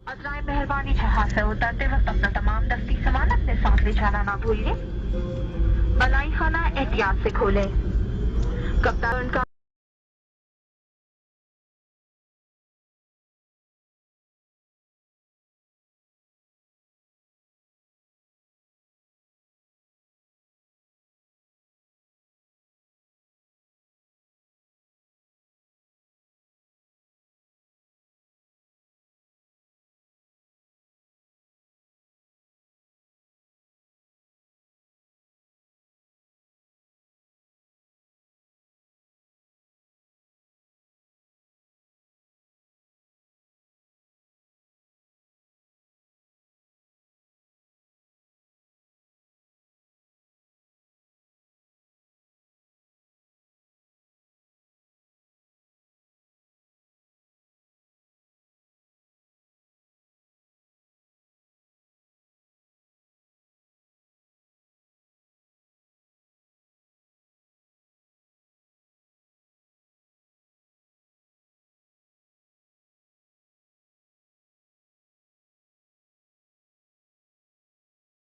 अजराए मेहरबानी जहाज से उतरते वक्त अपना तमाम दस्ती सामान अपने साथ ले जाना ना भूलिए। बलाई खाना एहतियात से खोलें। कप्तान का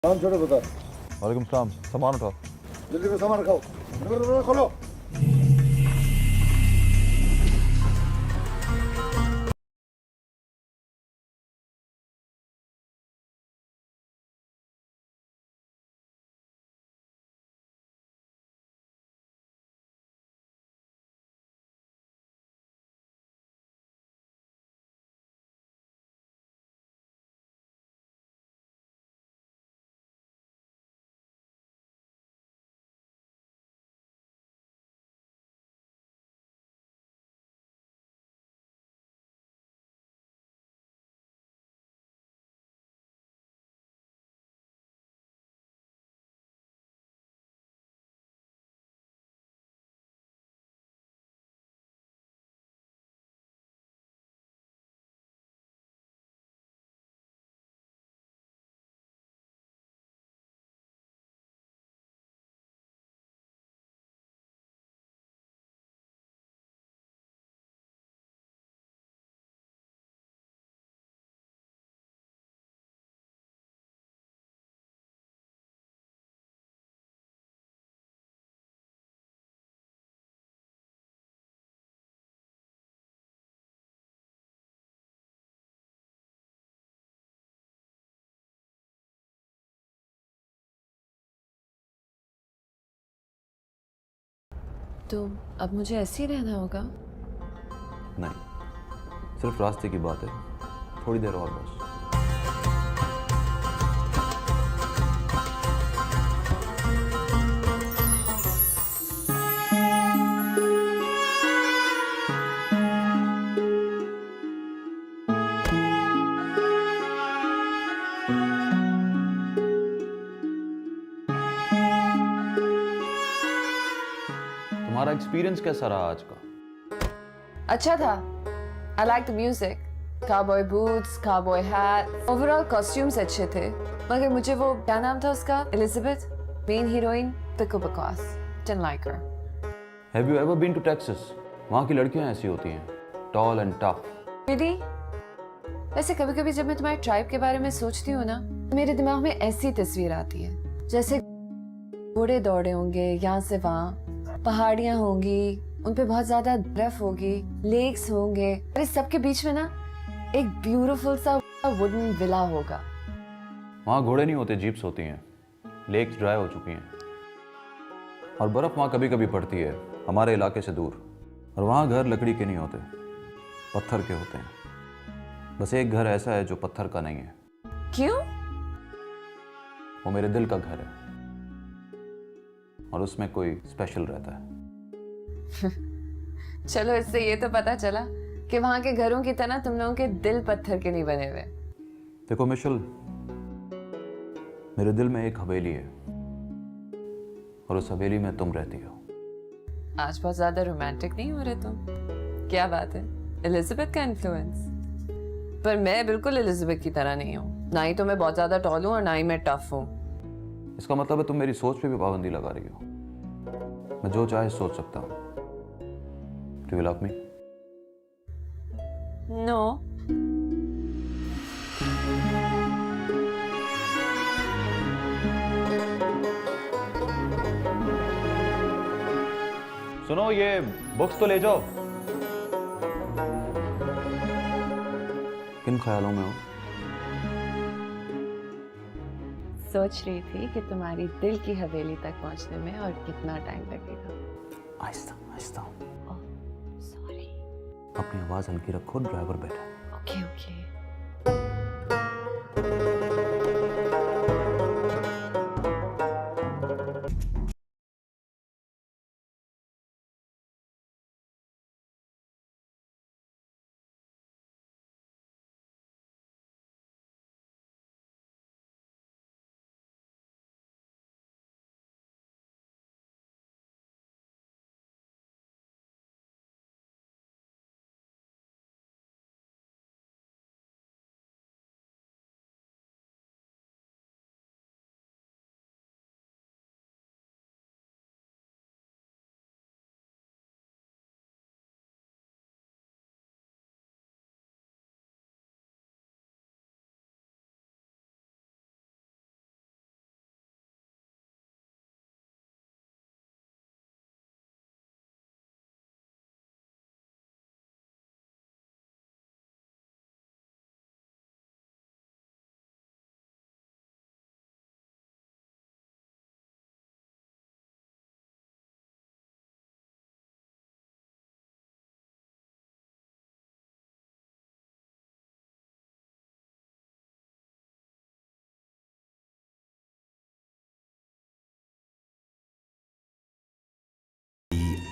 सामान छोड़ो बता। वालेकुम सलाम। सामान उठाओ। जल्दी में सामान रखाओ। खोलो। तो अब मुझे ऐसे ही रहना होगा? नहीं, सिर्फ रास्ते की बात है, थोड़ी देर और बस। तुम्हारा एक्सपीरियंस कैसा रहा आज का? अच्छा था। I like the music. Cowboy boots, cowboy hat. Overall costumes अच्छे थे। मगर मुझे वो क्या नाम था उसका? Elizabeth, main heroine, पिको बकवास। Didn't like her. Have you ever been to Texas? वहाँ की लड़कियाँ ऐसी होती हैं, tall and tough. Really? वैसे कभी-कभी जब मैं तुम्हारे ट्राइब के बारे में सोचती हूँ ना, मेरे दिमाग में ऐसी तस्वीर आती है, जैसे घोड़े दौड़े होंगे यहाँ से वहाँ, पहाड़ियाँ होंगी, उन पे बहुत ज्यादा बर्फ होगी, लेक्स होंगे, और इस सब के बीच में ना एक ब्यूटीफुल सा वुडन विला होगा। वहाँ घोड़े नहीं होते, जीप्स होती हैं। लेक्स ड्राई हो चुकी हैं और बर्फ वहाँ कभी कभी पड़ती है, हमारे इलाके से दूर। और वहाँ घर लकड़ी के नहीं होते, पत्थर के होते हैं। बस एक घर ऐसा है जो पत्थर का नहीं है। क्यों? वो मेरे दिल का घर है और उसमें कोई स्पेशल रहता है। चलो, इससे ये तो पता चला कि वहां के घरों की तरह तुम लोगों के दिल पत्थर के नहीं बने हुए। देखो मिशल, मेरे दिल में एक हवेली है और उस हवेली में तुम रहती हो। आज बहुत ज्यादा रोमांटिक नहीं हो रहे तुम? क्या बात है, एलिजाबेथ का इन्फ्लुएंस? पर मैं बिल्कुल एलिजाबेथ की तरह नहीं हूँ। ना ही तो मैं बहुत ज्यादा टॉल हूँ और ना ही मैं टफ हूँ। इसका मतलब है तुम मेरी सोच पे भी पाबंदी लगा रही हो। मैं जो चाहे सोच सकता हूँ। Do you love me? No. सुनो, ये बुक्स तो ले जाओ। किन ख्यालों में हो? सोच रही थी कि तुम्हारी दिल की हवेली तक पहुंचने में और कितना टाइम लगेगा। आहिस्ता आहिस्ता। सॉरी। अपनी आवाज हल्की रखो, ड्राइवर बैठा है। Okay okay.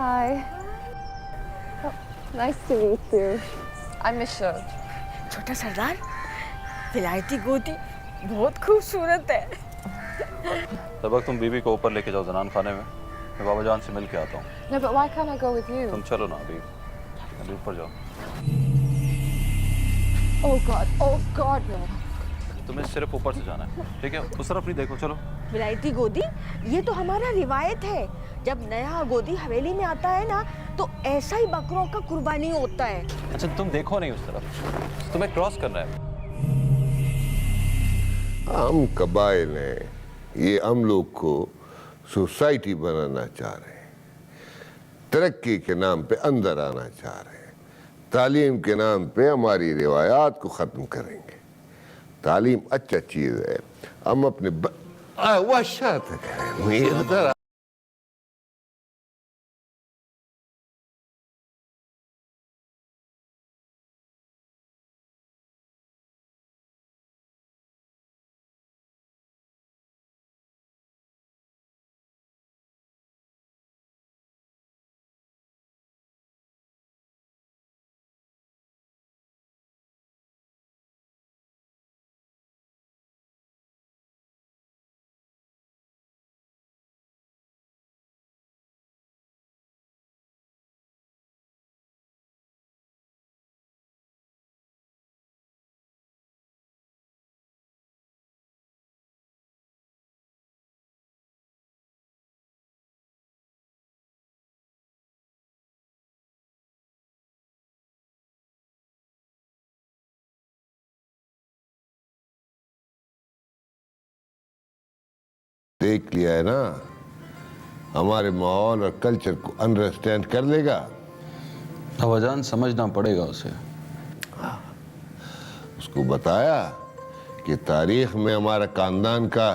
Hi. Oh, nice to meet you. I'm Mishal. छोटा सरदार, विलायती गोदी बहुत खूबसूरत है। तब तक तुम बीबी को ऊपर लेके जाओ जनान खाने में, मैं बाबा जान से मिल के आता हूँ। No, but why can't I go with you? तुम चलो ना अभी ऊपर जाओ। Oh God, no. तुम्हें सिर्फ ऊपर से जाना है, ठीक है? उस तरफ नहीं देखो, चलो। विलायती गोदी, ये तो हमारा रिवायत है। जब नया गोदी हवेली में आता है ना, तो ऐसा ही बकरों का कुर्बानी होता है। अच्छा तुम देखो नहीं उस तरफ, तुम्हें क्रॉस करना है। हम कबाइल हैं, ये हम लोग को सोसाइटी बनाना चाह रहे हैं, तरक्की के नाम पे अंदर आना चाह रहे हैं, तालीम के नाम पे हमारी रिवायात को ख़त्म करेंगे। तालीम अच्छा चीज़ है, हम अपने वाशात करें। देख लिया है ना, हमारे माहौल और कल्चर को अंडरस्टैंड कर लेगा। अवाजान समझना पड़ेगा उसे। उसको बताया कि तारीख में हमारा खानदान का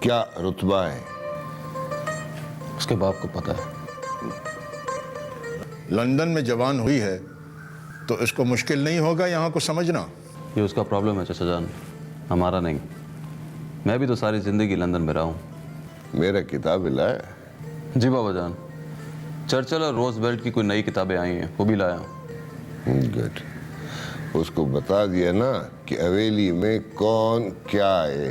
क्या रुतबा है। उसके बाप को पता है। लंदन में जवान हुई है तो इसको मुश्किल नहीं होगा यहाँ को समझना। ये उसका प्रॉब्लम है चाचा जान, हमारा नहीं। मैं भी तो सारी जिंदगी लंदन में रहा हूँ। मेरा किताब लाया। जी बाबा जान, चर्चिल और रोजवेल्ट की कोई नई किताबें आई हैं, वो भी लाया हूँ। गुड। उसको बता दिया ना कि हवेली में कौन क्या है।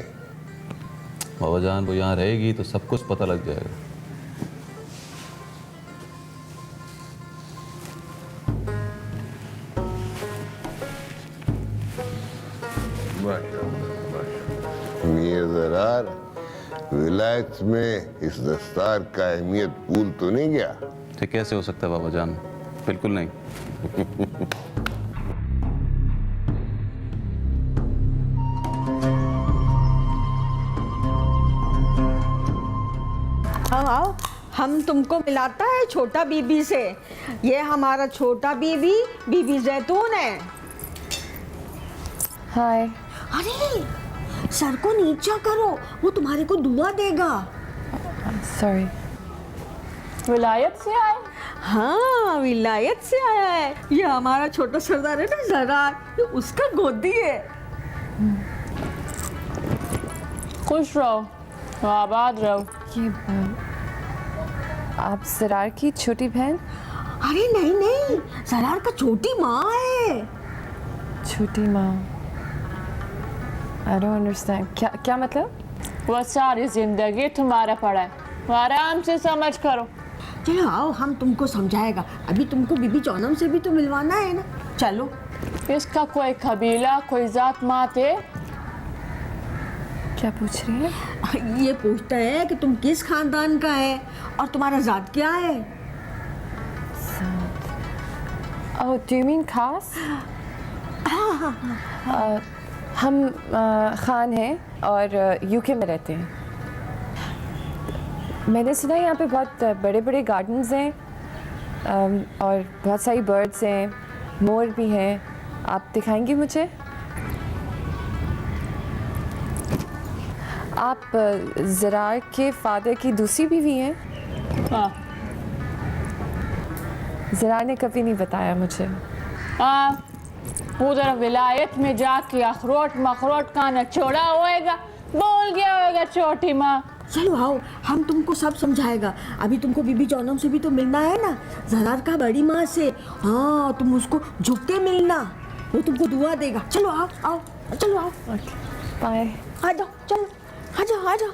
बाबा जान वो यहाँ रहेगी तो सब कुछ पता लग जाएगा। मियां ज़रार, विलायत में इस दस्तार का अहमियत भूल तो नहीं गया? तो कैसे हो सकता है बाबा जान, बिल्कुल नहीं। हाँ आओ, हम तुमको मिलाता है छोटा बीबी से। ये हमारा छोटा बीबी बीबी जैतून है। हाय। अरे सर को नीचा करो, वो तुम्हारे को दुआ देगा। सॉरी। विलायत से आए? हाँ विलायत से आया है। ये हमारा छोटा सरदार है ना जरार, ये उसका गोदी है। खुश रहो, आबाद रहो। ये आप जरार की छोटी बहन? अरे नहीं नहीं, जरार का छोटी माँ है। छोटी माँ? I don't understand. क्या मतलब? वो सारी जिंदगी तुम्हारा पड़ा है, आराम से समझ करो। चलो आओ, हम तुमको समझाएगा। अभी तुमको बीबी जौनम से भी तो मिलवाना है ना, चलो। इसका कोई कबीला, कोई जात मात है? क्या पूछ रही है? ये पूछता है कि तुम किस खानदान का है और तुम्हारा जात क्या है। Oh, do you mean खास? हम खान हैं और यूके में रहते हैं। मैंने सुना है यहाँ पे बहुत बड़े बड़े गार्डन्स हैं और बहुत सारी बर्ड्स हैं, मोर भी हैं। आप दिखाएंगे मुझे? आप ज़रार के फादर की दूसरी बीवी हैं? हाँ। ज़रार ने कभी नहीं बताया मुझे। हाँ, उधर विलायत में जाके अखरोट मखरोट का नचोड़ा होएगा, बोल गया होएगा छोटी माँ। चलो आओ, हम तुमको सब समझाएगा। अभी तुमको बीबी जौनम से भी तो मिलना है ना, ज़रार का बड़ी माँ से। हाँ तुम उसको झुक के मिलना, वो तुमको दुआ देगा। चलो आओ आओ, चलो आओ। बाय। आ जाओ, चलो आ जाओ आ जाओ।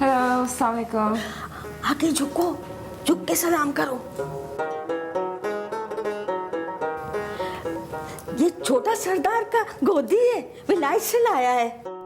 हेलो, अस्सलाम वालेकुम। आगे झुको, झुक के सलाम करो। ये छोटा सरदार का गोदी है, विलायत से लाया है।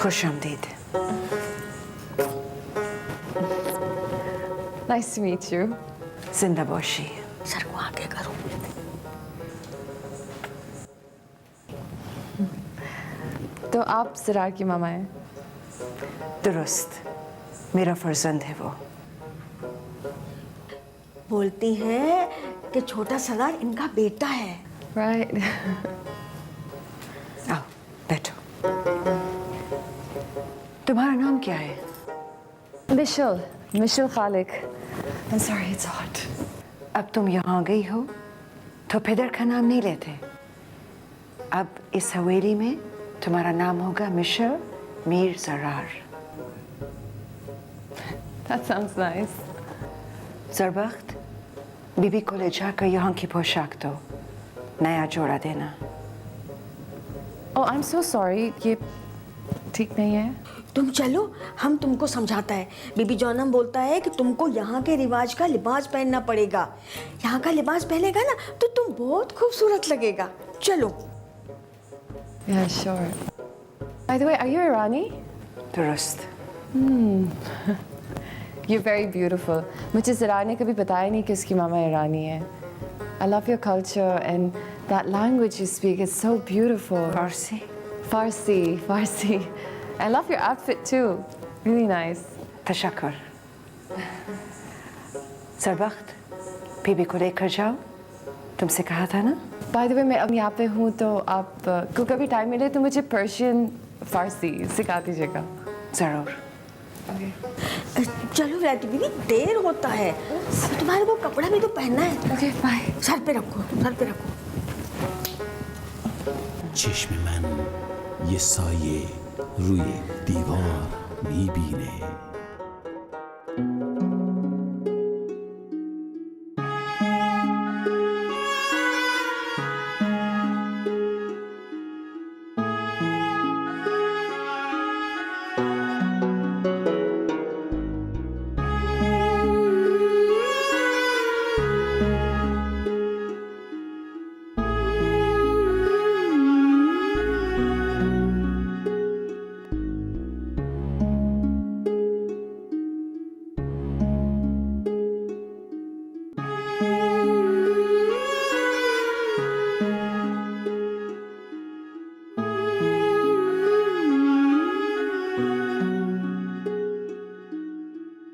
खुश आमदीद। Nice to meet you. जिंदा बाशी। सर को आगे करो। तो आप ज़रार की मामा हैं? दुरुस्त, मेरा फर्जंद है वो। बोलती हैं कि छोटा सरदार इनका बेटा है। Right. आओ बैठो। तुम्हारा नाम क्या है? Mitchell Khaliq. I'm sorry, it's hot. अब तुम यहाँ गई हो तो पिदर का नाम नहीं लेते। अब इस हवेली में तुम्हारा नाम होगा Mishal Mir Zarar. That sounds nice. Zarbakht, Bibi को ले जाकर यहाँ की पोशाक दो, नया जोड़ा देना। Oh, I'm so sorry. ये ठीक नहीं है। तुम चलो, हम तुमको समझाता है। बीबी जौनम बोलता है कि तुमको यहाँ के रिवाज का लिबास पहनना पड़ेगा। यहाँ का लिबास पहनेगा ना तो तुम बहुत खूबसूरत लगेगा। चलो। Yeah, sure. By the way, are you Irani? दुरुस्त। You're very beautiful. मुझे ज़रार ने कभी बताया नहीं कि उसकी मामा ईरानी है। I love your culture and that language you speak is so beautiful. Farsi? Farsi. I love your outfit too. Really nice. तशक्कुर। ज़रबख्त, Bibi को लेकर जाओ, तुमसे कहा था ना? By the way, मैं अब यहाँ पे हूँ तो आप को कभी टाइम मिले तो मुझे पर्शियन फारसी सिखा दीजिएगा। ज़रूर। चलो विलायती बीबी, देर होता है, तुम्हारे को कपड़ा भी तो पहनना है। Okay bye. सर पे रखो, सर पे रखो। चश्म मन ये साये रुए दीवार बीबी ने।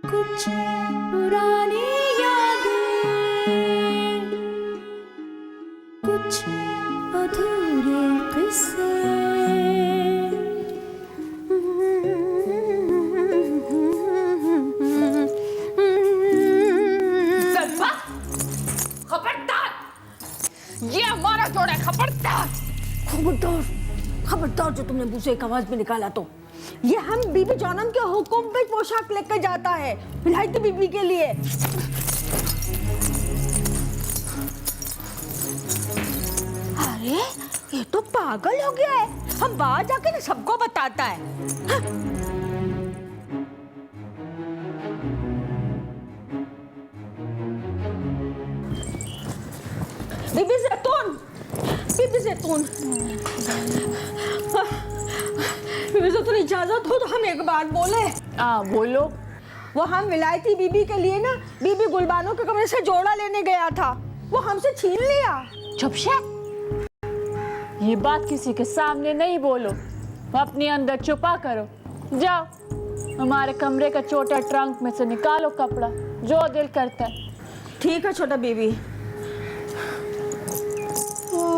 कुछ पुरानी यादें, कुछ अधूरे किस्से। खबरदार, ये हमारा जोड़ा है, खबरदार। खबरदार, खबरदार जो तुमने मुझसे एक आवाज में निकाला तो। ये हम बीबी जौनम के हुक्म पे पोशाक लेकर जाता है विलायती बीबी के लिए। अरे ये तो पागल हो गया है, हम बाहर जाके ना सबको बताता है। हाँ? बीबी जैतून, बीबी जैतून, बीबी जैतून इजाजत हो तो हम एक बात बोले। बोलो। वो हम विलायती बीबी के लिए ना बीबी गुलबानो के कमरे से जोड़ा लेने गया था, वो हमसे छीन लिया। चुप शे, ये बात किसी के सामने नहीं बोलो, अपने अंदर छुपा करो। जाओ हमारे कमरे का छोटा ट्रंक में से निकालो कपड़ा, जो दिल करता है। ठीक है छोटा बीबी।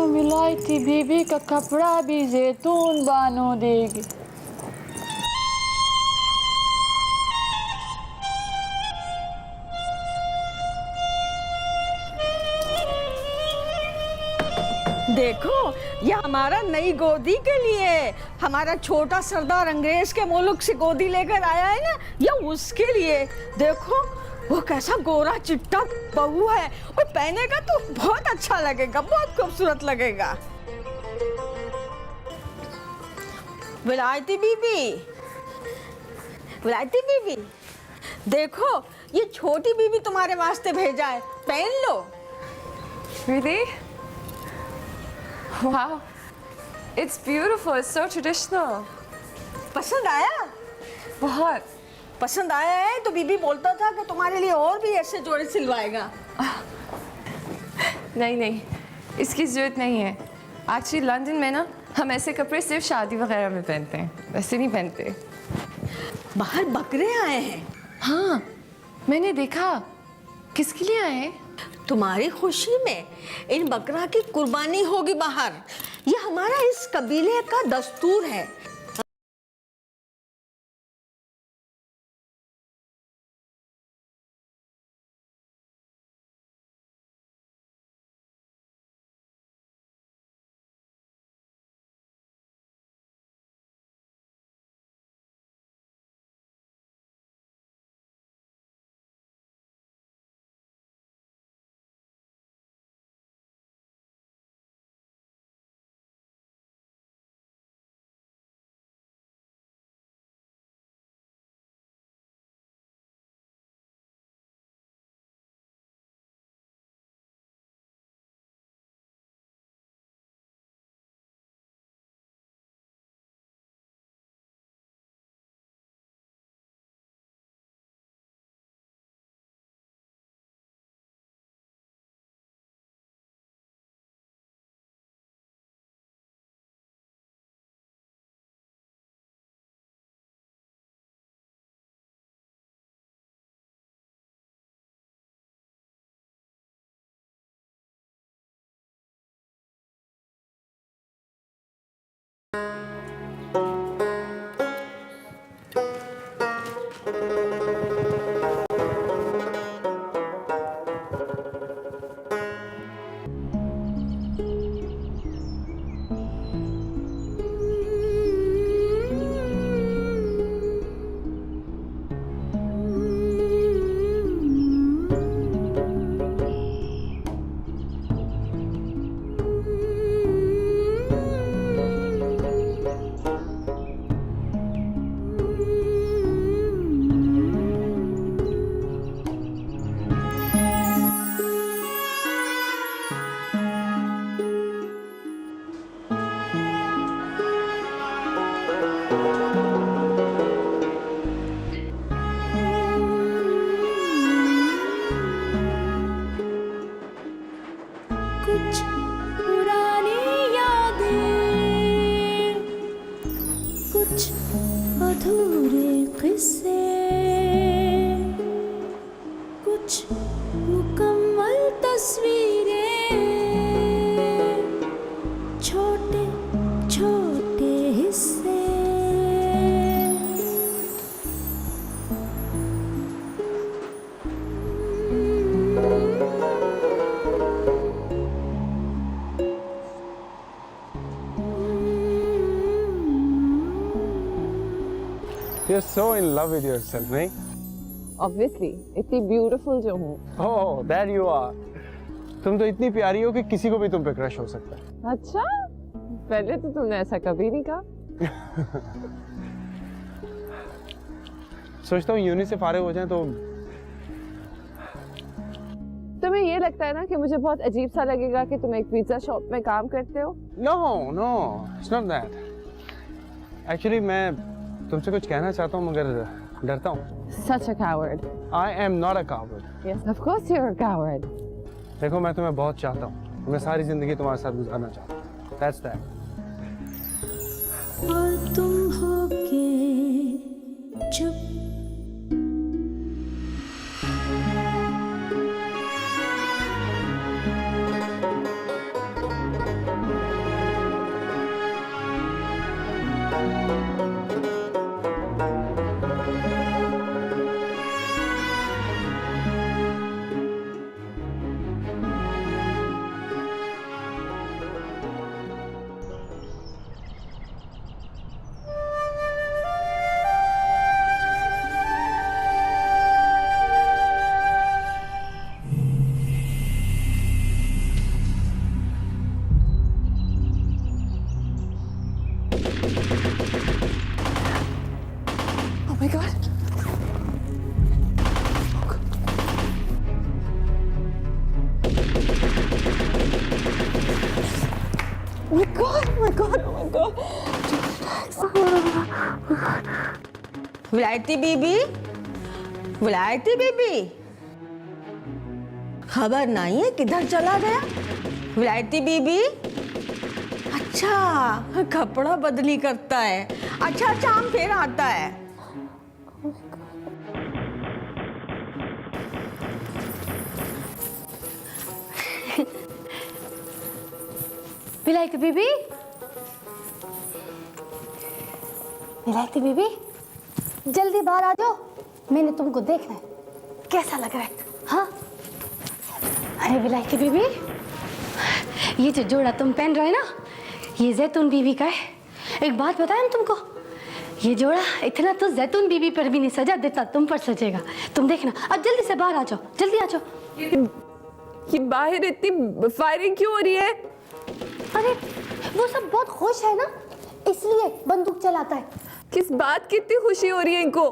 विलायती बीबी का कपड़ा भी जैतून बानो देगी। देखो ये हमारा नई गोदी के लिए, हमारा छोटा सरदार अंग्रेज के मुल्क से गोदी लेकर आया है ना, ये उसके लिए। देखो वो कैसा गोरा चिट्टा बहू है, और पहनेगा तो बहुत अच्छा लगेगा, बहुत खूबसूरत लगेगा। विलायती बीबी, विलायती बीबी, देखो ये छोटी बीबी तुम्हारे वास्ते भेजा है, पहन लो। Really? Wow, it's beautiful. It's so traditional. पसंद आया? बहुत पसंद आया है तो बीबी बोलता था कि तुम्हारे लिए और भी ऐसे जोड़े सिलवाएगा। नहीं नहीं, इसकी ज़रूरत नहीं है। एक्चुअली लंदन में ना हम ऐसे कपड़े सिर्फ शादी वगैरह में पहनते हैं, वैसे नहीं पहनते। बाहर बकरे आए हैं। हाँ मैंने देखा। किसके लिए आए हैं? तुम्हारी खुशी में इन बकरा की कुर्बानी होगी बाहर। ये हमारा इस कबीले का दस्तूर है। You're so in love with yourself, नहीं? Obviously, इतनी beautiful जो हूँ। Oh, that you are. तुम तो इतनी प्यारी हो कि किसी को भी तुम पे क्रश हो सकता है। अच्छा? पहले तो तुमने ऐसा कभी नहीं कहा। सोचता हूँ यूनी से फारिग हो जाए तो तुम्हें ये लगता है ना कि मुझे बहुत अजीब सा लगेगा कि तुम एक पिज्जा शॉप में काम करते हो? No, it's not that. Actually, मैं तुमसे कुछ कहना चाहता हूँ मगर डरता हूँ। Such a coward. I am not a coward. Yes, of course you're a coward. देखो मैं तुम्हें बहुत चाहता हूँ। मैं सारी जिंदगी तुम्हारे साथ गुजारना चाहता हूँ। That's that. और तुम हो के चुप Oh my God. Oh my God, oh my God, oh my God. विलायती बीबी खबर नहीं है किधर चला गया विलायती बीबी। अच्छा कपड़ा बदली करता है। अच्छा हम फिर आता है। विलायती बीबी, विलायती बीबी, जल्दी बाहर आ जाओ, मैंने तुमको देखना है, कैसा लग रहा है? हाँ? अरे विलायती बीबी, ये जो जोड़ा तुम पहन रहे हो ना, ये जैतून बीबी का है। एक बात बताएं हम तुमको, ये जोड़ा इतना तो जैतून बीबी पर भी नहीं सजा देता, तुम पर सजेगा। तुम देखना, अब जल्दी से बाहर आ जाओ, जल्दी आ जाओ। ये बाहर इतनी फायरिंग क्यों हो रही है? अरे वो सब बहुत खुश है ना, इसलिए बंदूक चलाता है। किस बात की इतनी खुशी हो रही है इनको?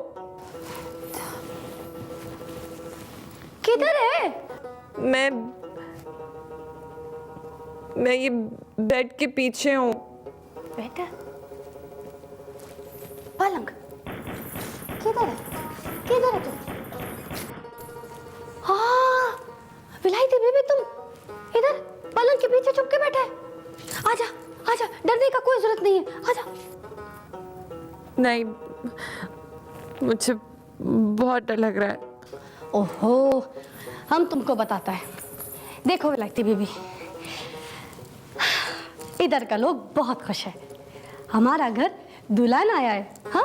किधर है? मैं ये बेड के पीछे हूँ। बेटा, पलंग किधर है? किधर है तुम? हाँ, विलायती बीबी तुम इधर पलंग के पीछे छुप के बैठे है। आजा, आजा, डरने का कोई जरूरत नहीं है, आजा। नहीं, मुझे बहुत डर लग रहा है। ओहो, हम तुमको बताता है। देखो विलायती बीबी, इधर का लोग बहुत खुश है। हमारा घर दुल्हन आया है, हाँ?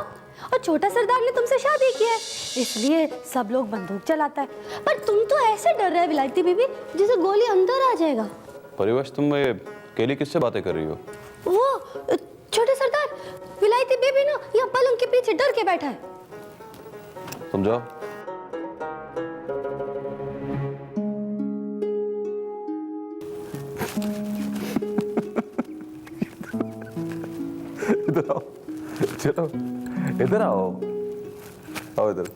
और छोटा सरदार ने तुमसे शादी की है, इसलिए सब लोग बंदूक चलाता है। पर तुम तो ऐसे डर रहे हो विलायती बीबी, जैसे गोली अंदर आ जाएगा। परिवेश, तुम ये केली किससे बातें कर रही हो? वो छोटे सरदार, विलायती बीबी ना यहाँ पलंग के पीछे डर के बैठा है। तुम जाओ। इधर आओ, चलो इधर आओ, आओ इधर।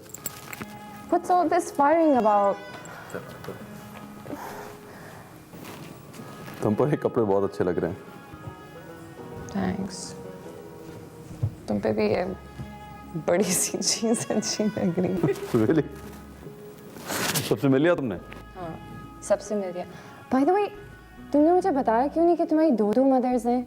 What's all this firing about? तुम पर ये कपड़े बहुत अच्छे लग रहे हैं। Thanks. तुम पे भी ये बड़ी सी चीज अच्छी लग रही है। Really? सबसे मिल लिया तुमने? हाँ, सबसे मिल गया। By the way, तुमने मुझे बताया क्यों नहीं कि तुम्हारी दो मदर्स हैं?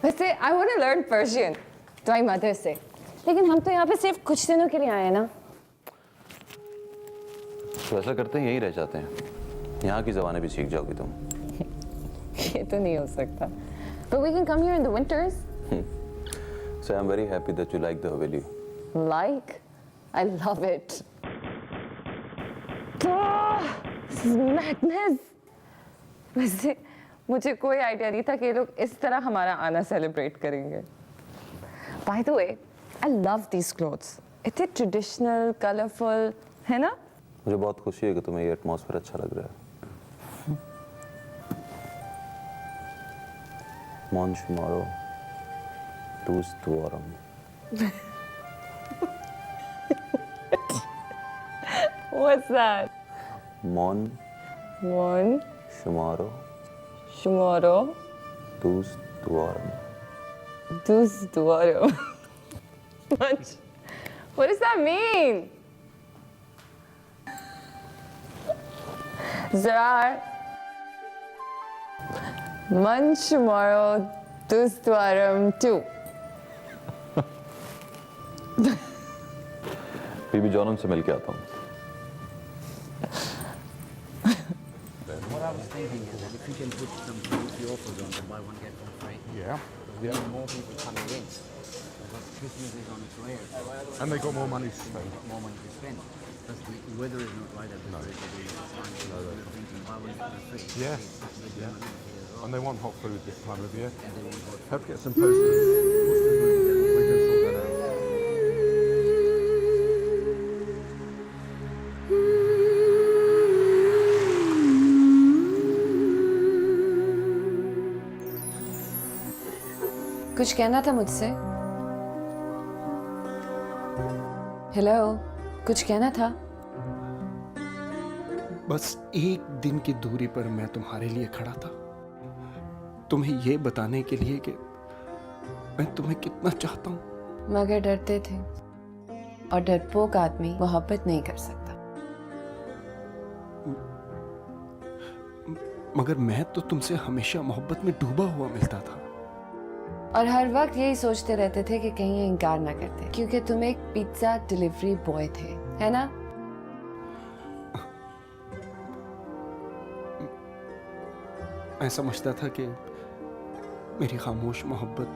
वैसे I want to learn Persian तुम्हारी मदर से, लेकिन हम तो यहाँ पे सिर्फ कुछ दिनों के लिए आए हैं ना। तो ऐसा करते हैं, यहीं रह जाते हैं, यहाँ की ज़बानें भी सीख जाओगी तुम। ये तो नहीं हो सकता। But we can come here in the winters. So I'm very happy that you like the Haveli. Like? I love it. This is madness. वैसे मुझे कोई आइडिया नहीं था कि ये लोग इस तरह हमारा आना सेलिब्रेट करेंगे। By the way, I love these clothes, इतने ट्रेडिशनल, कलरफुल है ना। मुझे बहुत खुशी है कि तुम्हें ये एटमॉस्फेयर अच्छा लग रहा है। Manchmaro, tus tuaram. What's that? Mon shumaro, tus tuaram. What does that mean? Zarrar, Manchmaro Tustwaram 2. बीबी जॉनम से मिल के आता हूँ। What I was thinking is that if you can put some beauty offers on them, buy one get one free. Yeah. There are more people coming in. Because Christmas is on its way. And they got more money to spend. More money to spend. Because the weather is not right at this rate. No. They're thinking, buy one get one free. Yeah. Yeah. And they want hot food this time of year. And they want hot Have to get some posters. We can sort that out. कुछ कहना था मुझसे? Hello, कुछ कहना था? बस एक दिन की दूरी पर मैं तुम्हारे लिए खड़ा था, तुम्हें ये बताने के लिए कि मैं तुम्हें कितना चाहता हूं। मगर डरते थे, और डरपोक आदमी मोहब्बत नहीं कर सकता। मगर मैं तो तुमसे हमेशा मोहब्बत में डूबा हुआ मिलता था, और हर वक्त यही सोचते रहते थे कि कहीं ये इनकार ना करते, क्योंकि तुम एक पिज्जा डिलीवरी बॉय थे, है ना? मैं समझता था कि मेरी खामोश मोहब्बत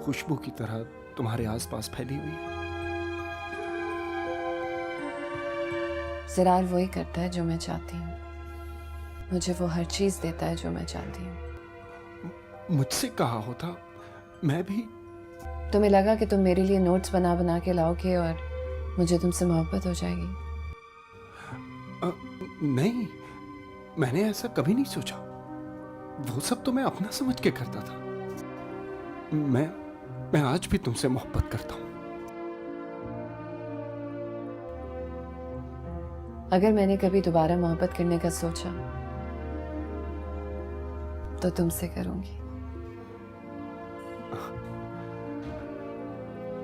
खुशबू की तरह तुम्हारे आसपास फैली हुई है। ज़रार वही करता है जो मैं चाहती हूँ, मुझे वो हर चीज देता है जो मैं चाहती हूँ। मुझसे कहा होता मैं भी। तुम्हें लगा कि तुम मेरे लिए नोट्स बना बना के लाओगे और मुझे तुमसे मोहब्बत हो जाएगी? नहीं, मैंने ऐसा कभी नहीं सोचा। वो सब तो मैं अपना समझ के करता था। मैं आज भी तुमसे मोहब्बत करता हूं। अगर मैंने कभी दोबारा मोहब्बत करने का सोचा तो तुमसे करूंगी।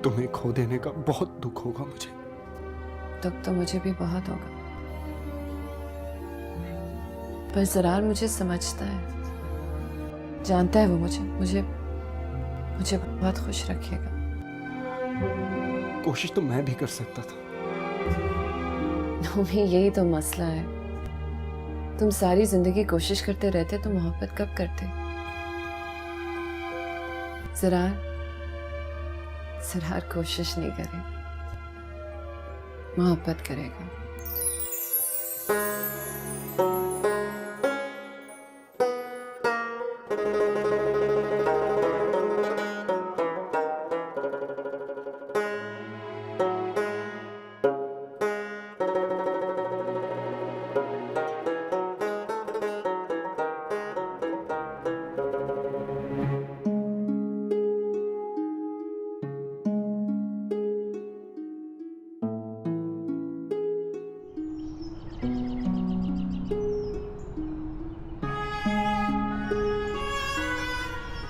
तुम्हें खो देने का बहुत दुख होगा मुझे। दुख तो मुझे भी बहुत होगा, पर ज़रार मुझे समझता है, जानता है वो मुझे बहुत खुश रखेगा। कोशिश तो मैं भी कर सकता था। यही तो मसला है, तुम सारी जिंदगी कोशिश करते रहते तो मोहब्बत कब करते? ज़रार कोशिश नहीं करे, मोहब्बत करेगा।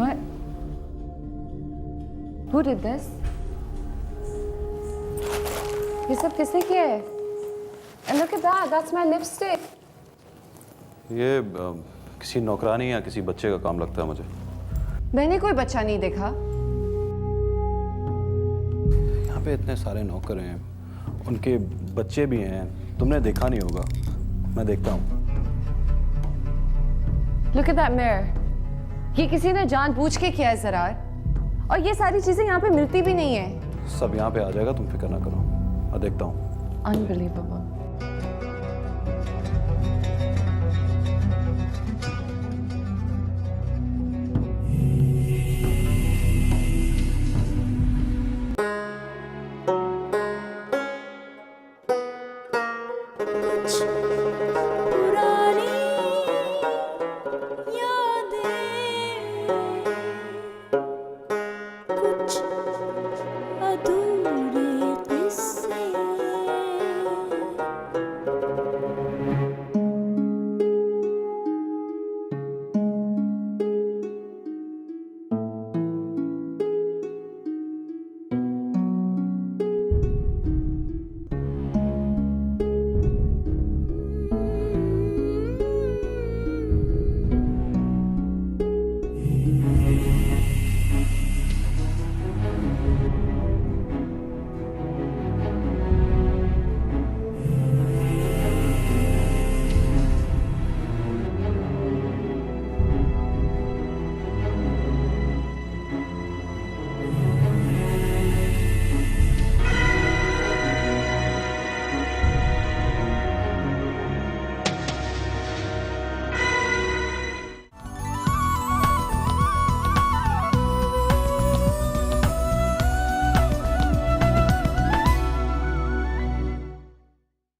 What? Who did this? ये सब किसने किया है? And look at that, that's my lipstick. ये किसी नौकरानी या किसी बच्चे का काम लगता है मुझे। मैंने कोई बच्चा नहीं देखा। यहाँ पे इतने सारे नौकर हैं, उनके बच्चे भी हैं, तुमने देखा नहीं होगा, मैं देखता हूँ। Look at that mirror. ये किसी ने जानबूझ के किया है ज़रार, और ये सारी चीजें यहाँ पे मिलती भी नहीं है। सब यहाँ पे आ जाएगा, तुम फिक्र ना करो, मैं देखता हूँ। Unbelievable.